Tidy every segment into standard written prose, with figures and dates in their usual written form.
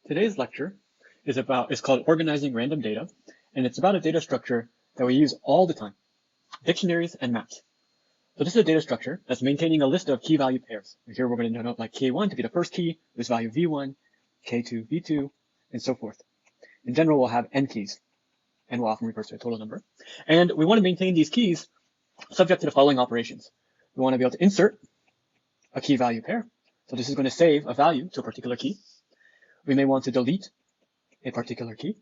Today's lecture is called Organizing Random Data, and it's about a data structure that we use all the time, dictionaries and maps. So this is a data structure that's maintaining a list of key value pairs. Here we're going to note like K1 to be the first key, whose value V1, K2, V2, and so forth. In general, we'll have n keys, and we'll often refer to a total number. And we want to maintain these keys subject to the following operations. We want to be able to insert a key value pair. So this is going to save a value to a particular key. We may want to delete a particular key.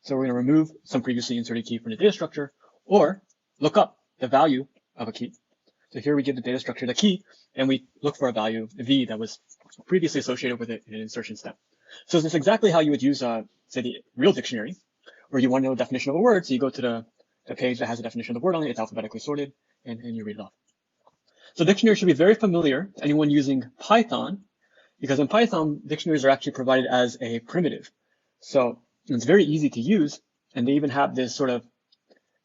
So we're going to remove some previously inserted key from the data structure or look up the value of a key. So here we give the data structure the key and we look for a value V that was previously associated with it in an insertion step. So this is exactly how you would use, say, the real dictionary, where you want to know the definition of a word. So you go to the page that has the definition of the word on it. It's alphabetically sorted and you read it off. So dictionary should be very familiar to anyone using Python, because in Python, dictionaries are actually provided as a primitive. So it's very easy to use, and they even have this sort of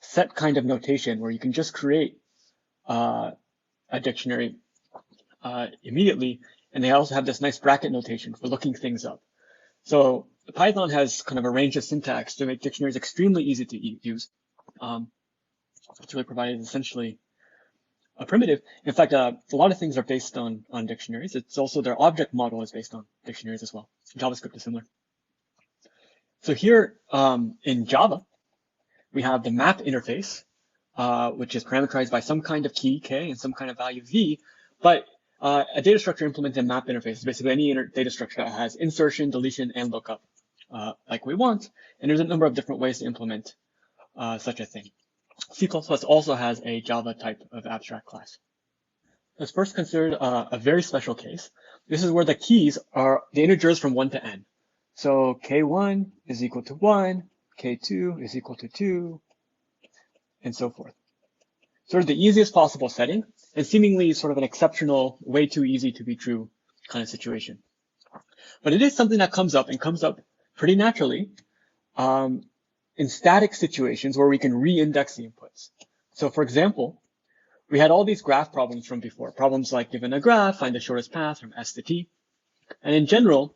set kind of notation where you can just create a dictionary immediately, and they also have this nice bracket notation for looking things up. So Python has kind of a range of syntax to make dictionaries extremely easy to use. It's really provided essentially a primitive. In fact, a lot of things are based on dictionaries. It's also their object model is based on dictionaries as well. JavaScript is similar. So here in Java, we have the map interface, which is parameterized by some kind of key K and some kind of value V. But a data structure implemented in map interface is basically any data structure that has insertion, deletion, and lookup like we want. And there's a number of different ways to implement such a thing. C++ also has a Java type of abstract class. Let's first consider a very special case. This is where the keys are the integers from 1 to n. So K1 is equal to 1, K2 is equal to 2, and so forth. Sort of the easiest possible setting, and seemingly sort of an exceptional, way too easy to be true kind of situation. But it is something that comes up pretty naturally in static situations where we can re-index the inputs. So for example, we had all these graph problems from before, problems like given a graph, find the shortest path from S to T. And in general,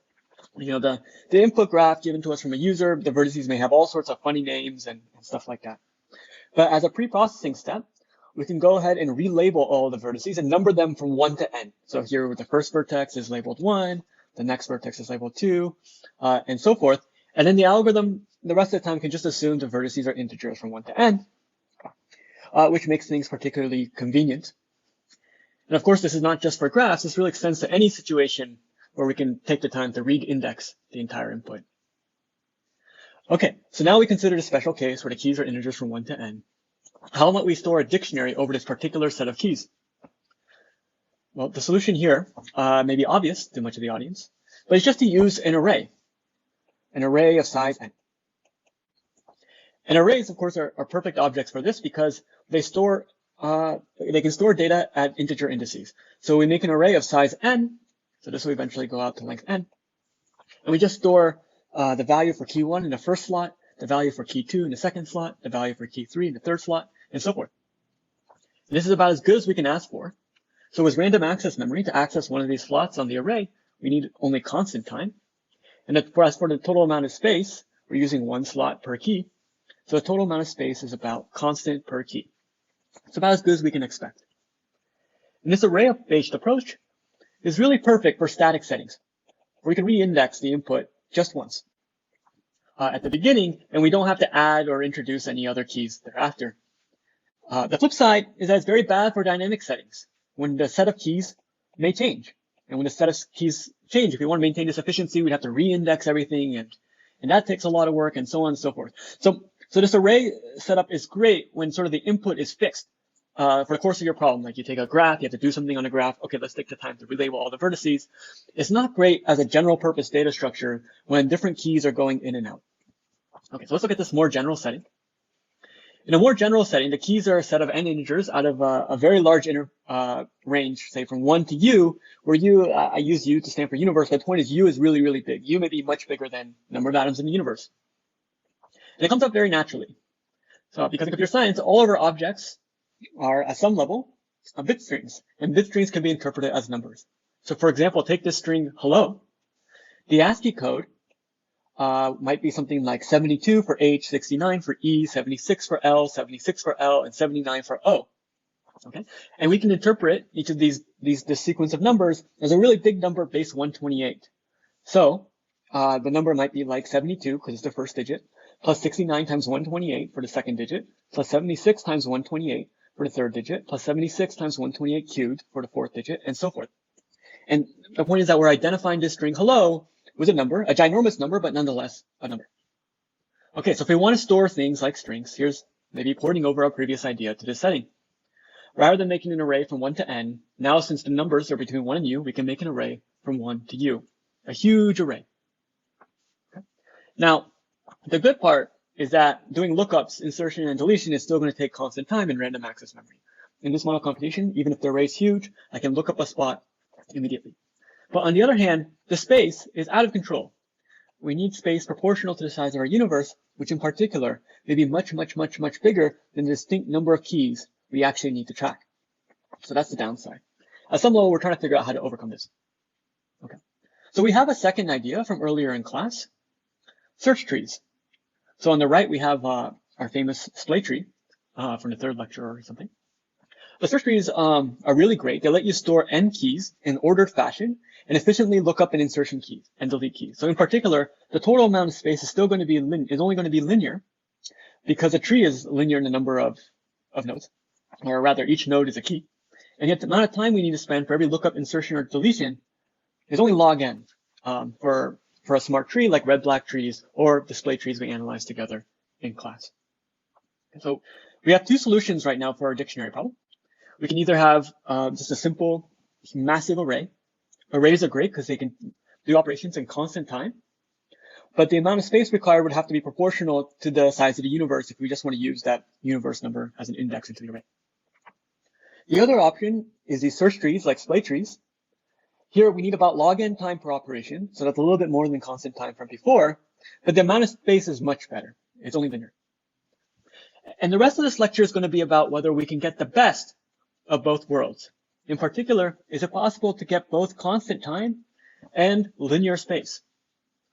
the input graph given to us from a user, the vertices may have all sorts of funny names and stuff like that. But as a pre-processing step, we can go ahead and relabel all the vertices and number them from 1 to n. So here the first vertex is labeled 1, the next vertex is labeled 2, and so forth. And then the algorithm, the rest of the time, can just assume the vertices are integers from 1 to n, which makes things particularly convenient. And of course, this is not just for graphs. This really extends to any situation where we can take the time to re-index the entire input. Okay, so now we consider the special case where the keys are integers from 1 to n. How might we store a dictionary over this particular set of keys? Well, the solution here may be obvious to much of the audience, but it's just to use an array of size n. And arrays, of course, are perfect objects for this because they can store data at integer indices. So we make an array of size n, so this will eventually go out to length n, and we just store the value for key 1 in the first slot, the value for key 2 in the second slot, the value for key 3 in the third slot, and so forth. And this is about as good as we can ask for. So as random access memory, to access one of these slots on the array, we need only constant time. And as for the total amount of space, we're using 1 slot per key. So the total amount of space is about constant per key. It's about as good as we can expect. And this array-based approach is really perfect for static settings, where we can re-index the input just once at the beginning, and we don't have to add or introduce any other keys thereafter. The flip side is that it's very bad for dynamic settings, when the set of keys may change. And when the set of keys change, if we want to maintain this efficiency, we'd have to re-index everything, and that takes a lot of work, and so on and so forth. So this array setup is great when sort of the input is fixed for the course of your problem. Like you take a graph, you have to do something on a graph. Okay, let's take the time to relabel all the vertices. It's not great as a general purpose data structure when different keys are going in and out. Okay, so let's look at this more general setting. In a more general setting, the keys are a set of n integers out of a very large range, say from 1 to u, where u, I use u to stand for universe, but the point is u is really, really big. U may be much bigger than the number of atoms in the universe. And it comes up very naturally. So because in computer science, all of our objects are at some level bit strings, and bit strings can be interpreted as numbers. So for example, take this string hello. The ASCII code might be something like 72 for H, 69 for E, 76 for L, 76 for L, and 79 for O. Okay, and we can interpret each of this sequence of numbers as a really big number base 128. So the number might be like 72 because it's the first digit, plus 69 times 128 for the second digit, plus 76 times 128 for the third digit, plus 76 times 128 cubed for the fourth digit, and so forth. And the point is that we're identifying this string hello with a number, a ginormous number, but nonetheless a number. Okay, so if we want to store things like strings, here's maybe porting over our previous idea to this setting. Rather than making an array from 1 to n, now since the numbers are between 1 and u, we can make an array from 1 to u, a huge array. Okay. Now, the good part is that doing lookups, insertion, and deletion is still going to take constant time in random access memory. In this model computation, even if the array is huge, I can look up a spot immediately. But on the other hand, the space is out of control. We need space proportional to the size of our universe, which in particular may be much, much, much, much bigger than the distinct number of keys we actually need to track. So that's the downside. At some level, we're trying to figure out how to overcome this. Okay. So we have a second idea from earlier in class, search trees. So on the right, we have our famous splay tree from the third lecture or something. The search trees are really great. They let you store n keys in ordered fashion and efficiently look up and insertion keys and delete keys. So in particular, the total amount of space is still going to be only going to be linear because a tree is linear in the number of nodes, or rather each node is a key. And yet the amount of time we need to spend for every lookup, insertion, or deletion is only log n for a smart tree like red-black trees or display trees we analyzed together in class. So we have two solutions right now for our dictionary problem. We can either have just a simple, massive array. Arrays are great because they can do operations in constant time, but the amount of space required would have to be proportional to the size of the universe if we just want to use that universe number as an index into the array. The other option is these search trees like splay trees. Here we need about log n time per operation, so that's a little bit more than constant time from before, but the amount of space is much better. It's only linear. And the rest of this lecture is going to be about whether we can get the best of both worlds. In particular, is it possible to get both constant time and linear space?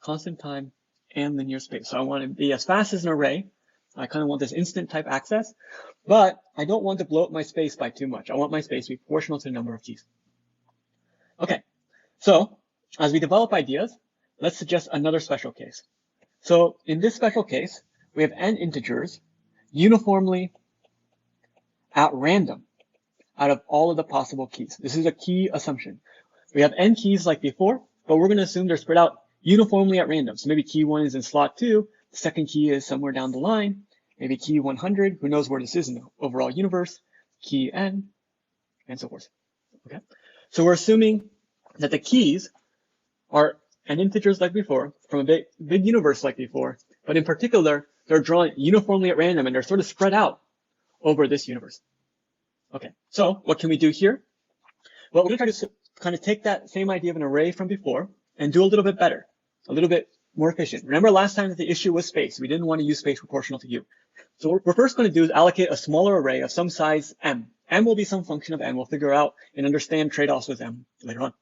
Constant time and linear space. So I want to be as fast as an array. I kind of want this instant type access, but I don't want to blow up my space by too much. I want my space to be proportional to the number of keys. Okay, so as we develop ideas, let's suggest another special case. So in this special case, we have n integers uniformly at random out of all of the possible keys. This is a key assumption. We have n keys like before, but we're going to assume they're spread out uniformly at random. So maybe key 1 is in slot 2, the second key is somewhere down the line, maybe key 100, who knows where this is in the overall universe, key n, and so forth. Okay, so we're assuming that the keys are n integers like before, from a big universe like before, but in particular, they're drawn uniformly at random and they're sort of spread out over this universe. Okay, so what can we do here? Well, we're going to try to kind of take that same idea of an array from before and do a little bit better, a little bit more efficient. Remember last time that the issue was space. We didn't want to use space proportional to u. So what we're first going to do is allocate a smaller array of some size m. M will be some function of n. We'll figure out and understand trade-offs with m later on.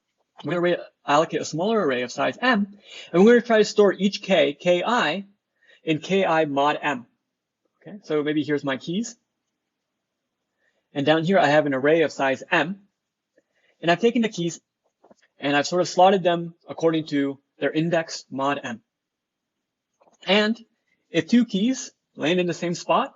We're going to allocate a smaller array of size m, and we're going to try to store each k, ki, in ki mod m. Okay, so maybe here's my keys. And down here, I have an array of size m. And I've taken the keys and I've sort of slotted them according to their index mod m. And if two keys land in the same spot,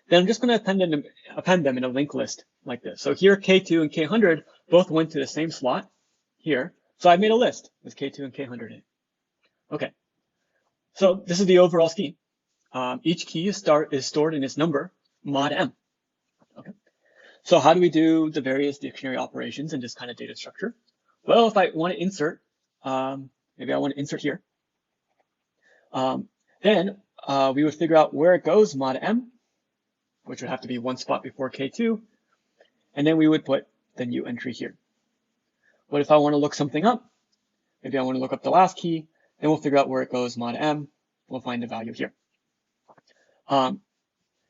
then I'm just going to append them in a linked list like this. So here, K2 and K100 both went to the same slot here. So I've made a list with K2 and K100 in it. Okay. So this is the overall scheme. Each key is stored in its number mod m. Okay. So how do we do the various dictionary operations in this kind of data structure? Well, if I want to insert, maybe I want to insert here, then we would figure out where it goes mod m, which would have to be one spot before K2, and then we would put the new entry here. What if I want to look something up? Maybe I want to look up the last key, then we'll figure out where it goes mod m, we'll find the value here.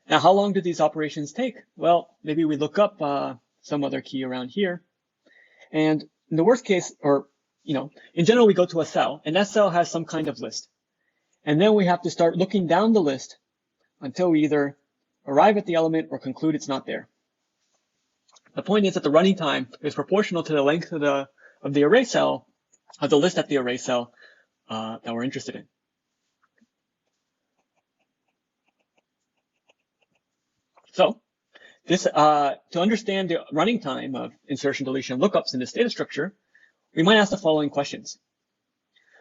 Now, how long do these operations take? Well, maybe we look up some other key around here. And in the worst case, or, in general, we go to a cell, and that cell has some kind of list. And then we have to start looking down the list until we either arrive at the element or conclude it's not there. The point is that the running time is proportional to the length of the array cell, of the list at the array cell that we're interested in. So this, to understand the running time of insertion, deletion, and lookups in this data structure, we might ask the following questions.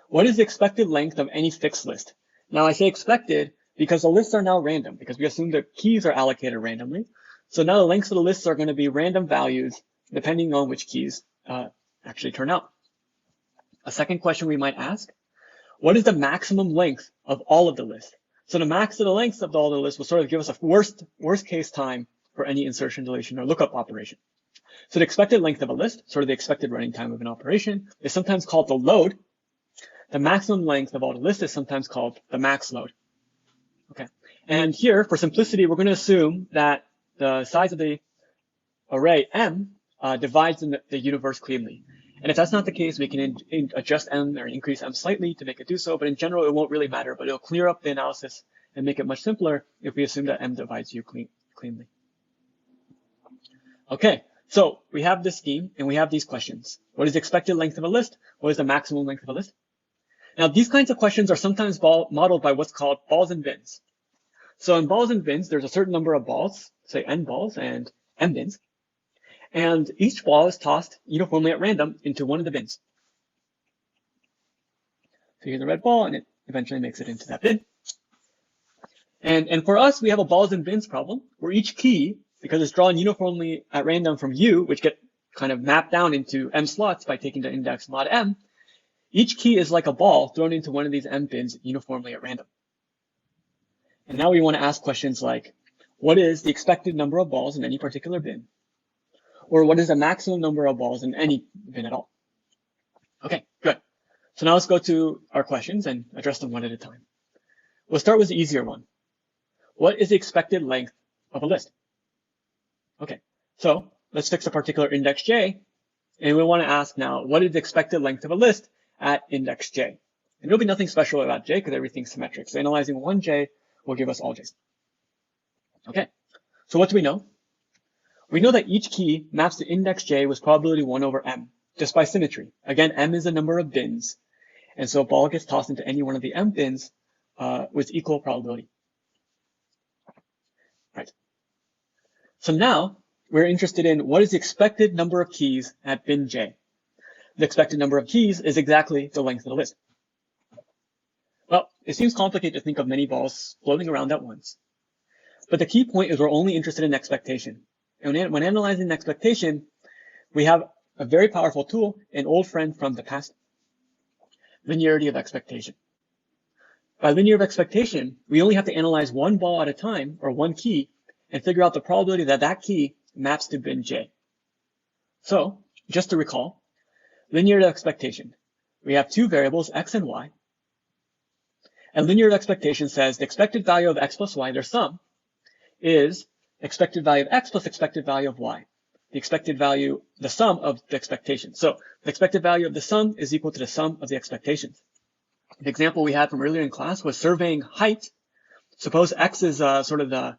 What is the expected length of any fixed list? Now I say expected because the lists are now random, because we assume the keys are allocated randomly. So now the lengths of the lists are going to be random values depending on which keys actually turn out. A second question we might ask, what is the maximum length of all of the lists? So the max of the length of all the lists will sort of give us a worst case time for any insertion, deletion, or lookup operation. So the expected length of a list, sort of the expected running time of an operation, is sometimes called the load. The maximum length of all the lists is sometimes called the max load. Okay, and here, for simplicity, we're going to assume that the size of the array M divides the universe cleanly. And if that's not the case, we can adjust M or increase M slightly to make it do so, but in general, it won't really matter, but it'll clear up the analysis and make it much simpler if we assume that M divides U cleanly. Okay, so we have this scheme and we have these questions. What is the expected length of a list? What is the maximum length of a list? Now, these kinds of questions are sometimes modeled by what's called balls and bins. So in balls and bins, there's a certain number of balls, say N balls and M bins. And each ball is tossed uniformly at random into one of the bins. So here's a red ball, and it eventually makes it into that bin. And for us, we have a balls and bins problem, where each key, because it's drawn uniformly at random from U, which get kind of mapped down into M slots by taking the index mod M, each key is like a ball thrown into one of these M bins uniformly at random. And now we want to ask questions like, what is the expected number of balls in any particular bin? Or what is the maximum number of balls in any bin at all? Okay, good. So now let's go to our questions and address them one at a time. We'll start with the easier one. What is the expected length of a list? Okay, so let's fix a particular index J, and we want to ask now, what is the expected length of a list at index J? And there'll be nothing special about J because everything's symmetric. So analyzing one J will give us all J's. Okay, so what do we know? We know that each key maps to index J with probability 1 over M, just by symmetry. Again, M is the number of bins, and so a ball gets tossed into any one of the M bins with equal probability. Right. So now we're interested in what is the expected number of keys at bin J. The expected number of keys is exactly the length of the list. Well, it seems complicated to think of many balls floating around at once. But the key point is we're only interested in expectation. And when analyzing expectation, we have a very powerful tool, an old friend from the past, linearity of expectation. By linear of expectation, we only have to analyze one ball at a time, or one key, and figure out the probability that that key maps to bin J. So, just to recall, linear of expectation. We have two variables, x and y. And linear of expectation says the expected value of x plus y, their sum, is expected value of x plus expected value of y. The expected value, the sum of the expectations. So the expected value of the sum is equal to the sum of the expectations. The example we had from earlier in class was surveying height. Suppose x is sort of the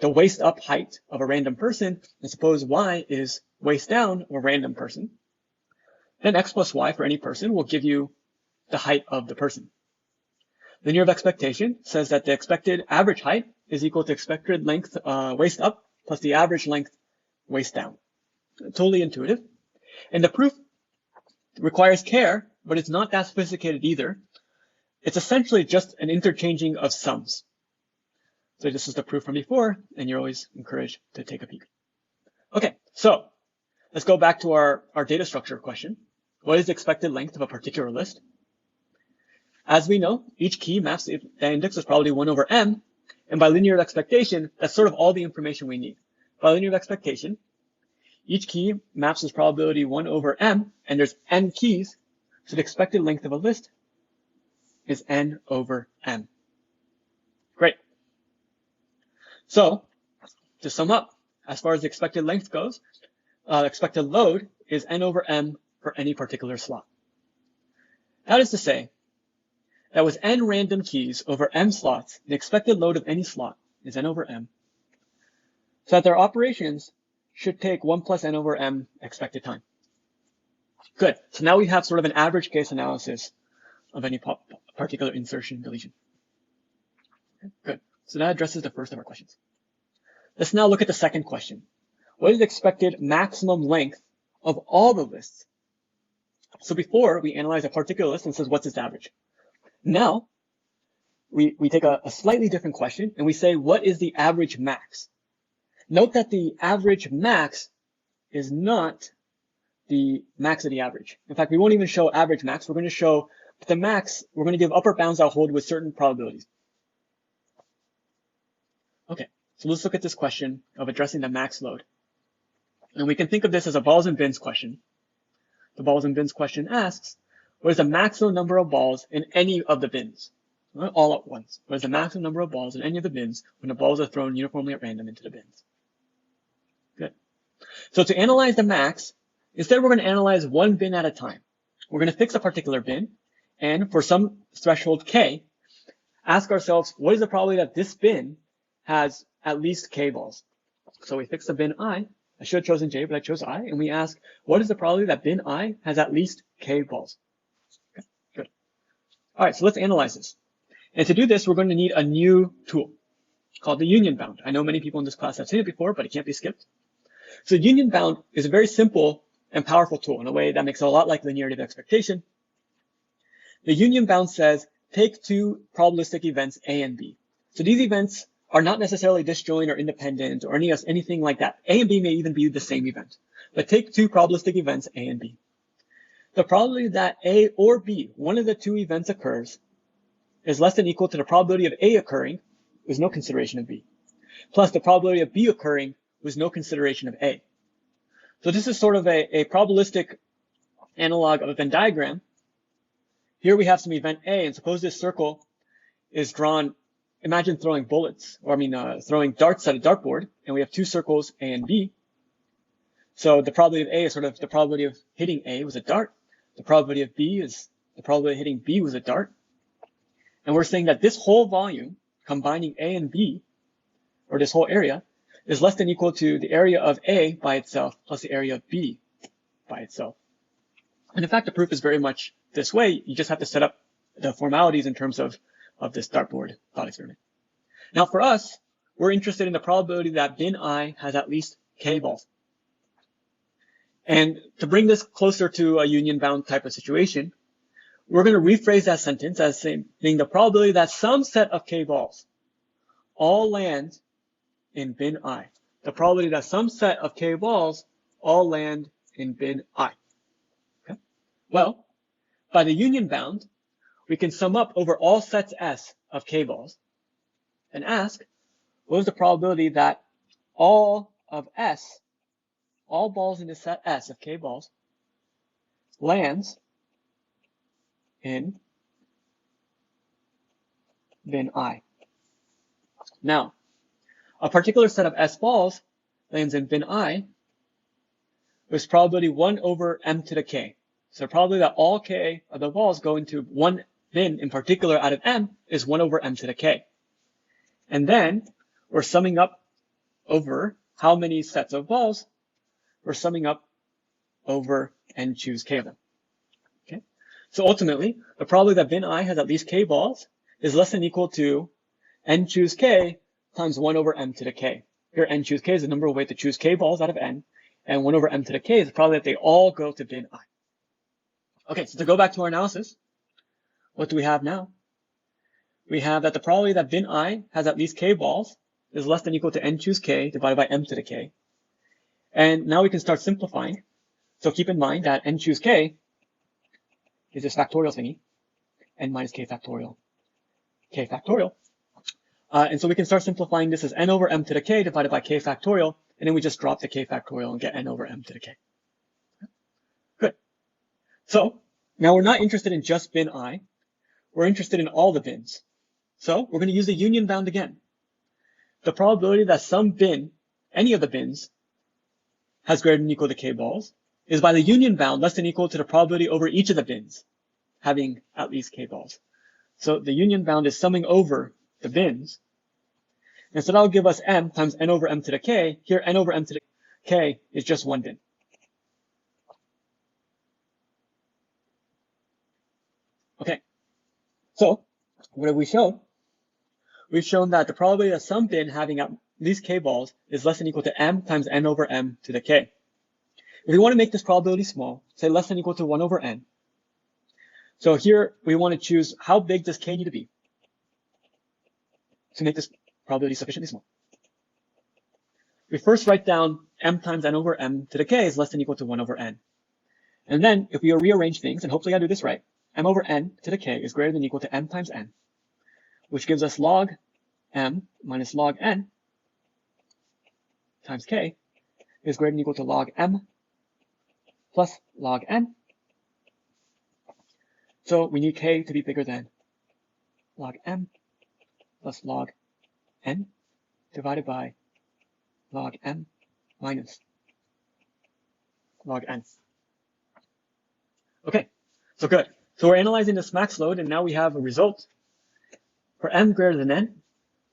waist up height of a random person, and suppose y is waist down of a random person. Then x plus y for any person will give you the height of the person. Linear of expectation says that the expected average height is equal to expected length waist up plus the average length waist down. Totally intuitive. And the proof requires care, but it's not that sophisticated either. It's essentially just an interchanging of sums. So this is the proof from before, and you're always encouraged to take a peek. Okay, so let's go back to our data structure question. What is the expected length of a particular list? As we know, each key maps the index is probably 1 over M, and by linear expectation, that's sort of all the information we need. By linear expectation, each key maps its probability 1 over M, and there's N keys, so the expected length of a list is N over M. Great. So, to sum up, as far as the expected length goes, expected load is N over M for any particular slot. That is to say, that with n random keys over m slots, the expected load of any slot is n over m, so that their operations should take 1 plus n over m expected time. Good. So now we have sort of an average case analysis of any particular insertion deletion. Okay, good. So that addresses the first of our questions. Let's now look at the second question. What is the expected maximum length of all the lists? So before we analyze a particular list and says what's its average. Now we take a slightly different question and we say what is the average max? Note that the average max is not the max of the average. In fact, we won't even show average max. We're going to show the max. We're going to give upper bounds that hold with certain probabilities. Okay, so let's look at this question of addressing the max load. And we can think of this as a balls and bins question. The balls and bins question asks, what is the maximum number of balls in any of the bins? Not all at once. What is the maximum number of balls in any of the bins when the balls are thrown uniformly at random into the bins? Good. So to analyze the max, instead we're going to analyze one bin at a time. We're going to fix a particular bin, and for some threshold k, ask ourselves, what is the probability that this bin has at least k balls? So we fix the bin I. I should have chosen j, but I chose I, and we ask, what is the probability that bin I has at least k balls? Okay, good. All right, so let's analyze this. And to do this, we're going to need a new tool called the union bound. I know many people in this class have seen it before, but it can't be skipped. So union bound is a very simple and powerful tool in a way that makes it a lot like linearity of expectation. The union bound says, take two probabilistic events A and B. So these events are not necessarily disjoint or independent or anything like that. A and B may even be the same event. But take two probabilistic events A and B. The probability that A or B, one of the two events occurs, is less than or equal to the probability of A occurring with no consideration of B, plus the probability of B occurring with no consideration of A. So this is sort of a probabilistic analog of a Venn diagram. Here we have some event A, and suppose this circle is drawn. Imagine throwing bullets, or throwing darts at a dartboard, and we have two circles A and B. So the probability of A is sort of the probability of hitting A with a dart. The probability of B is the probability of hitting B with a dart. And we're saying that this whole volume, combining A and B, or this whole area, is less than or equal to the area of A by itself plus the area of B by itself. And in fact, the proof is very much this way. You just have to set up the formalities in terms of this dartboard thought experiment. Now for us, we're interested in the probability that bin I has at least k balls. And to bring this closer to a union bound type of situation, we're going to rephrase that sentence as saying the probability that some set of k balls all land in bin I. The probability that some set of k balls all land in bin I. Okay? Well, by the union bound, we can sum up over all sets S of k balls and ask, what is the probability that all of S, all balls in the set S of k balls, lands in bin I. Now, a particular set of S balls lands in bin I with probability 1 over m to the k. So probability that all k of the balls go into one bin in particular out of m is 1 over m to the k. And then we're summing up over how many sets of balls. We're summing up over n choose k of them. Okay. So ultimately, the probability that bin I has at least k balls is less than or equal to n choose k times 1 over m to the k. Here n choose k is the number of ways to choose k balls out of n, and 1 over m to the k is the probability that they all go to bin I. Okay, so to go back to our analysis, what do we have now? We have that the probability that bin I has at least k balls is less than or equal to n choose k divided by m to the k. And now we can start simplifying. So keep in mind that n choose k is this factorial thingy, n minus k factorial, k factorial. And so we can start simplifying this as n over m to the k divided by k factorial, and then we just drop the k factorial and get n over m to the k. Good. So now we're not interested in just bin I. We're interested in all the bins. So we're going to use the union bound again. The probability that some bin, any of the bins, has greater than or equal to k balls is by the union bound less than or equal to the probability over each of the bins having at least k balls. So the union bound is summing over the bins. And so that'll give us m times n over m to the k. Here, n over m to the k is just one bin. Okay, so what have we shown? We've shown that the probability of some bin having at least k balls is less than or equal to m times n over m to the k. If we want to make this probability small, say less than or equal to 1 over n. So here we want to choose how big does k need to be to make this probability sufficiently small. We first write down m times n over m to the k is less than or equal to 1 over n. And then if we rearrange things, and hopefully I do this right, m over n to the k is greater than or equal to m times n, which gives us log m minus log n times k is greater than or equal to log m plus log n. So we need k to be bigger than log m plus log n divided by log m minus log n. Okay, so good. So we're analyzing this max load, and now we have a result. For m greater than n,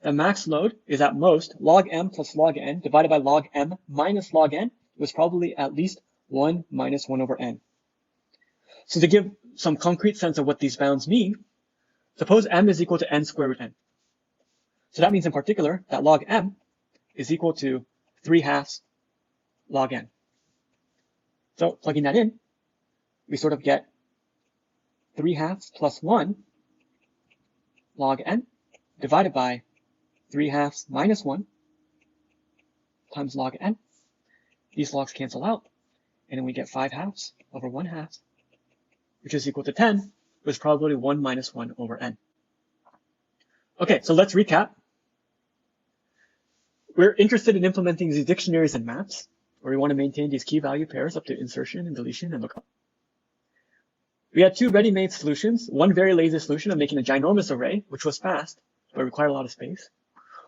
the max load is at most log m plus log n divided by log m minus log n. It was probably at least 1 minus 1 over n. So to give some concrete sense of what these bounds mean, suppose m is equal to n square root n. So that means in particular that log m is equal to 3/2 log n. So plugging that in, we sort of get 3/2 plus 1 log n divided by 3/2 minus 1 times log n. These logs cancel out, and then we get 5/2 over 1/2, which is equal to 10, with probability 1 minus 1 over n. Okay, so let's recap. We're interested in implementing these dictionaries and maps, where we want to maintain these key value pairs up to insertion and deletion and lookup. We had two ready-made solutions, one very lazy solution of making a ginormous array, which was fast, but required a lot of space.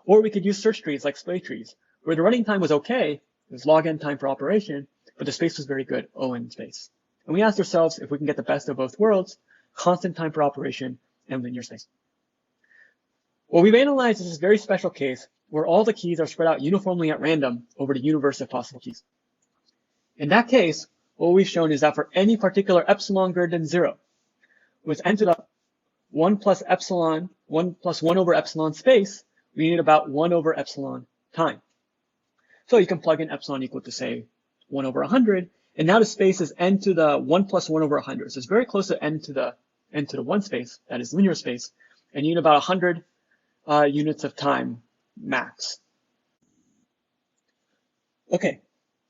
Or we could use search trees like splay trees, where the running time was okay, it was log n time per operation, but the space was very good, O(n) space. And we asked ourselves if we can get the best of both worlds, constant time per operation and linear space. What we've analyzed is this very special case where all the keys are spread out uniformly at random over the universe of possible keys. In that case, what we've shown is that for any particular epsilon greater than 0, with n to the 1 plus epsilon, 1 plus 1 over epsilon space, we need about 1 over epsilon time. So you can plug in epsilon equal to, say, 1 over 100, and now the space is n to the 1 plus 1 over 100. So it's very close to n to the 1 space, that is linear space, and you need about 100 units of time max. Okay,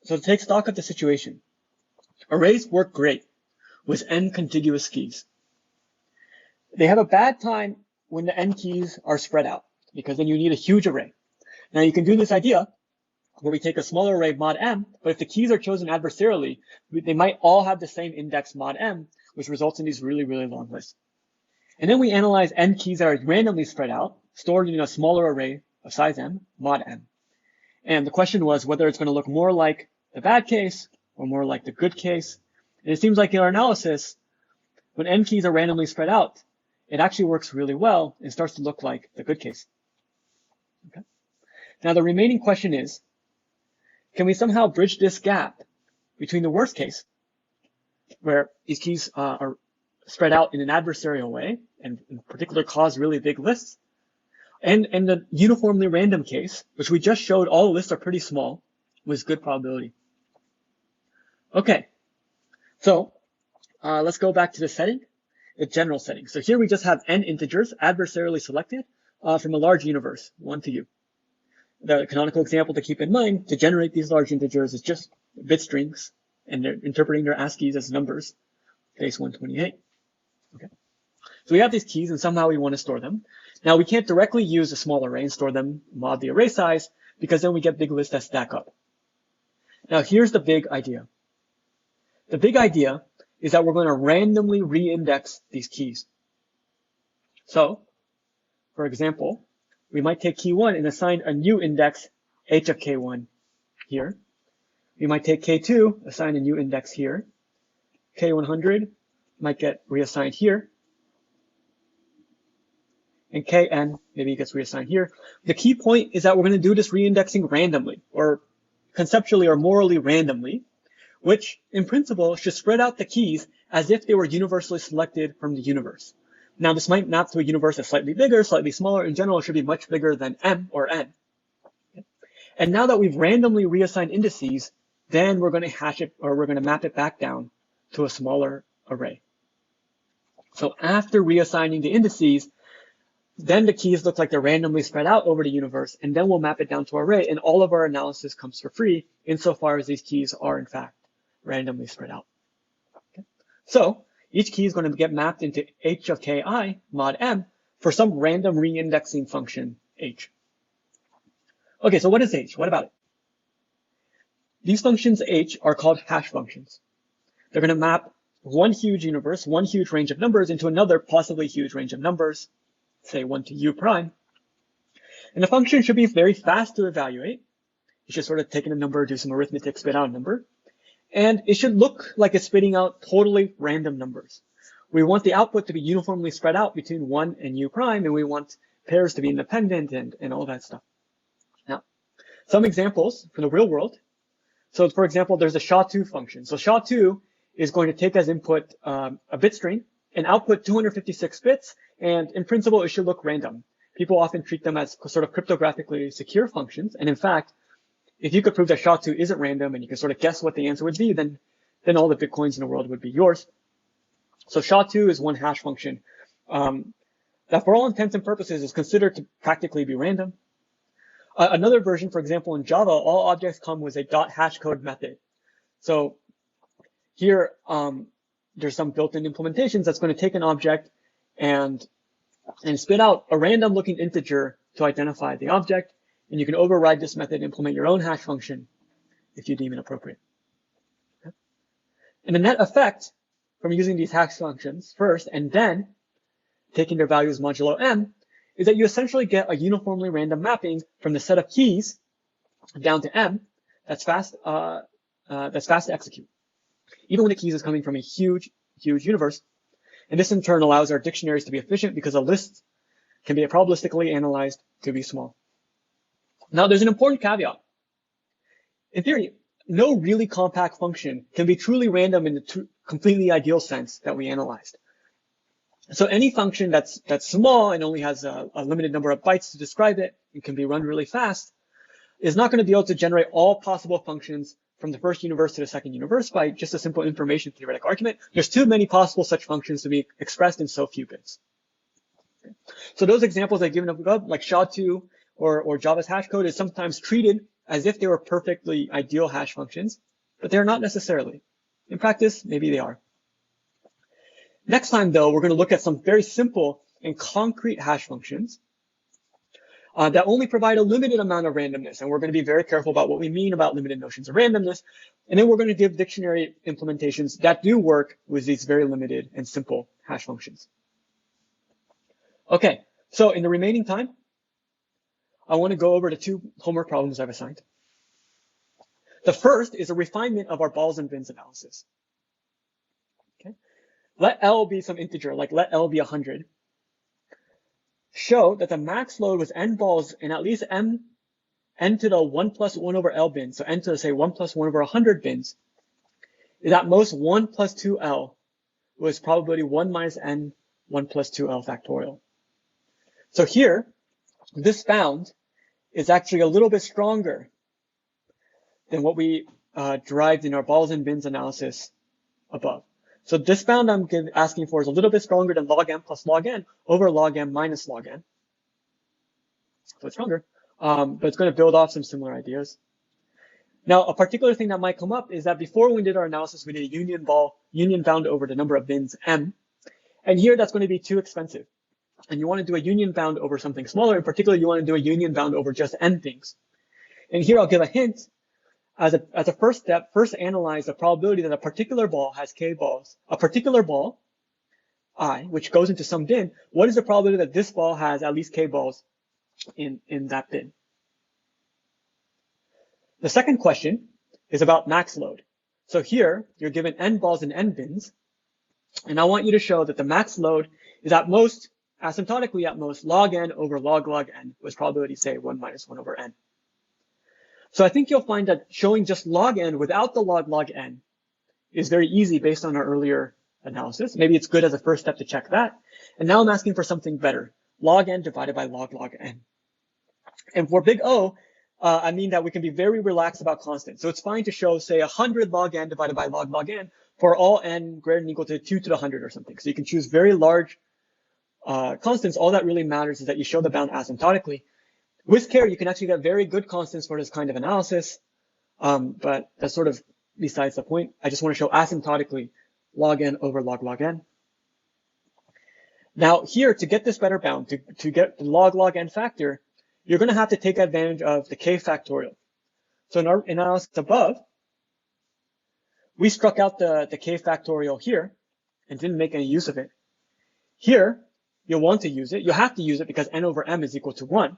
so to take stock of the situation, arrays work great with n contiguous keys. They have a bad time when the n keys are spread out, because then you need a huge array. Now you can do this idea where we take a smaller array mod m, but if the keys are chosen adversarially, they might all have the same index mod m, which results in these really, really long lists. And then we analyze n keys that are randomly spread out, stored in a smaller array of size m, mod m. And the question was whether it's going to look more like the bad case or more like the good case. And it seems like in our analysis, when n keys are randomly spread out, it actually works really well and starts to look like the good case. Okay. Now the remaining question is, can we somehow bridge this gap between the worst case, where these keys are spread out in an adversarial way, and in particular cause really big lists, and the uniformly random case, which we just showed all the lists are pretty small, with good probability. Okay, so let's go back to the setting, the general setting. So here we just have n integers adversarially selected from a large universe, 1 to u. The canonical example to keep in mind to generate these large integers is just bit strings, and they're interpreting their ASCIIs as numbers, base 128. Okay. So we have these keys, and somehow we want to store them. Now we can't directly use a small array and store them, mod the array size, because then we get big lists that stack up. Now here's the big idea. The big idea is that we're going to randomly reindex these keys. So, for example, we might take key 1 and assign a new index h of k1 here. We might take k2, assign a new index here. k100 might get reassigned here. and kn maybe gets reassigned here. The key point is that we're going to do this reindexing randomly, or conceptually or morally randomly, which in principle should spread out the keys as if they were universally selected from the universe. Now this might map to a universe that's slightly bigger, slightly smaller. In general, it should be much bigger than M or N. And now that we've randomly reassigned indices, then we're going to hash it, or we're going to map it back down to a smaller array. So after reassigning the indices, then the keys look like they're randomly spread out over the universe, and then we'll map it down to an array, and all of our analysis comes for free insofar as these keys are in fact randomly spread out. Okay. So each key is going to get mapped into h of ki mod m for some random reindexing function h. Okay, so what is h? What about it? These functions h are called hash functions. They're going to map one huge universe, one huge range of numbers into another possibly huge range of numbers, say 1 to u prime. And the function should be very fast to evaluate. You should sort of take in a number, do some arithmetic, spit out a number. And it should look like it's spitting out totally random numbers. We want the output to be uniformly spread out between 1 and u prime, and we want pairs to be independent and all that stuff. Now, some examples from the real world. So for example, there's a SHA-2 function. So SHA-2 is going to take as input a bit string and output 256 bits, and in principle, it should look random. People often treat them as sort of cryptographically secure functions, and in fact, if you could prove that SHA-2 isn't random and you can sort of guess what the answer would be, then all the bitcoins in the world would be yours. So SHA-2 is one hash function that for all intents and purposes is considered to practically be random. Another version, for example, in Java, all objects come with a .hashcode method. So here, there's some built-in implementations that's going to take an object and spit out a random looking integer to identify the object. And you can override this method and implement your own hash function if you deem it appropriate. Okay. And the net effect from using these hash functions first and then taking their values modulo m is that you essentially get a uniformly random mapping from the set of keys down to m that's fast to execute, even when the keys is coming from a huge universe. And this in turn allows our dictionaries to be efficient because a list can be probabilistically analyzed to be small. Now there's an important caveat. In theory, no really compact function can be truly random in the completely ideal sense that we analyzed. So any function that's small and only has a limited number of bytes to describe it and can be run really fast is not going to be able to generate all possible functions from the first universe to the second universe by just a simple information theoretic argument. There's too many possible such functions to be expressed in so few bits. Okay. So those examples I've given above, like SHA-2 or Java's hash code, is sometimes treated as if they were perfectly ideal hash functions, but they're not necessarily. In practice, maybe they are. Next time, though, we're going to look at some very simple and concrete hash functions that only provide a limited amount of randomness. And we're going to be very careful about what we mean about limited notions of randomness. And then we're going to give dictionary implementations that do work with these very limited and simple hash functions. Okay, so in the remaining time, I want to go over the two homework problems I've assigned. The first is a refinement of our balls and bins analysis. Okay. Let L be some integer, like let L be 100. Show that the max load with n balls in at least n to the 1 plus 1 over L bins, so n to say 1 plus 1 over 100 bins, is at most 1 plus 2L with probability 1 minus n 1 plus 2L factorial. So here, this bound is actually a little bit stronger than what we derived in our balls and bins analysis above. So this bound I'm asking for is a little bit stronger than log m plus log n over log m minus log n. So it's stronger, but it's going to build off some similar ideas. Now, a particular thing that might come up is that before we did our analysis, we did a union bound over the number of bins m. And here that's going to be too expensive. And you want to do a union bound over something smaller. In particular, you want to do a union bound over just n things. And here I'll give a hint. As a first step, first analyze the probability that a particular ball has k balls. A particular ball, I, which goes into some bin, what is the probability that this ball has at least k balls in that bin? The second question is about max load. So here, you're given n balls in n bins, and I want you to show that the max load is at most asymptotically at most, log n over log n was probability, say, 1 minus 1 over n. So I think you'll find that showing just log n without the log n is very easy based on our earlier analysis. Maybe it's good as a first step to check that. And now I'm asking for something better, log n divided by log n. And for big O, I mean that we can be very relaxed about constants. So it's fine to show, say, 100 log n divided by log n for all n greater than or equal to 2 to the 100 or something. So you can choose very large constants. All that really matters is that you show the bound asymptotically. With care, you can actually get very good constants for this kind of analysis, but that's sort of besides the point. I just want to show asymptotically log n over log n. Now here, to get this better bound, to get the log n factor, you're going to have to take advantage of the k factorial. So in our analysis above, we struck out the k factorial here and didn't make any use of it. Here, you'll want to use it. You'll have to use it because n over m is equal to 1.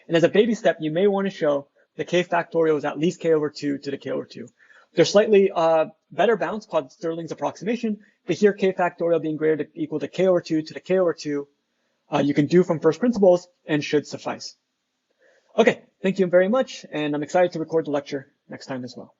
And as a baby step, you may want to show the k factorial is at least k over 2 to the k over 2. There's slightly better bounds called Stirling's approximation, but here k factorial being greater than or equal to k over 2 to the k over 2, you can do from first principles and should suffice. Okay, thank you very much, and I'm excited to record the lecture next time as well.